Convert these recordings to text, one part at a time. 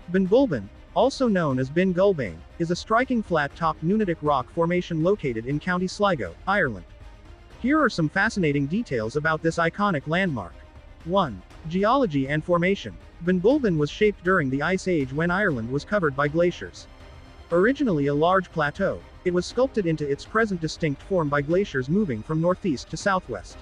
Ben Bulben, also known as Ben Bulben, is a striking flat-topped nunitic rock formation located in County Sligo, Ireland. Here are some fascinating details about this iconic landmark. 1. Geology and formation. Ben Bulben was shaped during the Ice Age when Ireland was covered by glaciers. Originally a large plateau, it was sculpted into its present distinct form by glaciers moving from northeast to southwest.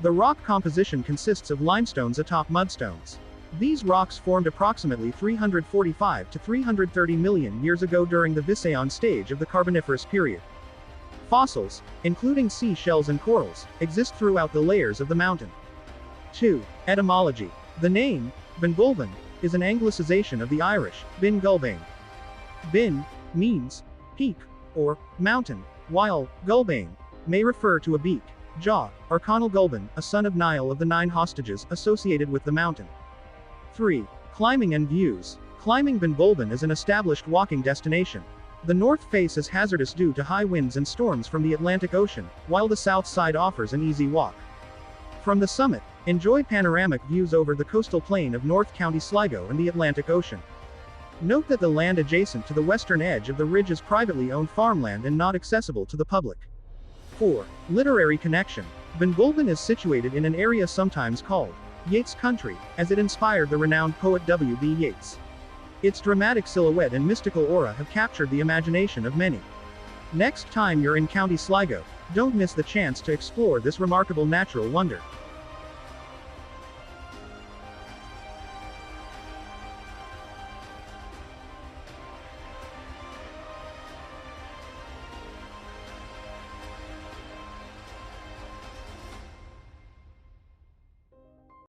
The rock composition consists of limestones atop mudstones. These rocks formed approximately 345 to 330 million years ago during the Viscaean stage of the Carboniferous period. Fossils, including sea shells and corals, exist throughout the layers of the mountain. 2. Etymology. The name, Ben Bulben, is an anglicization of the Irish, Ben Bulben. Ben means peak, or mountain, while Bulben may refer to a beak, jaw, or Conall Gulban, a son of Niall of the 9 hostages associated with the mountain. 3. Climbing and views. Climbing Ben Bulben is an established walking destination. The north face is hazardous due to high winds and storms from the Atlantic Ocean, while the south side offers an easy walk. From the summit, enjoy panoramic views over the coastal plain of North County Sligo and the Atlantic Ocean. Note that the land adjacent to the western edge of the ridge is privately owned farmland and not accessible to the public. 4. Literary connection. Ben Bulben is situated in an area sometimes called Yeats country, as it inspired the renowned poet W.B. Yeats. Its dramatic silhouette and mystical aura have captured the imagination of many. Next time you're in County Sligo, don't miss the chance to explore this remarkable natural wonder.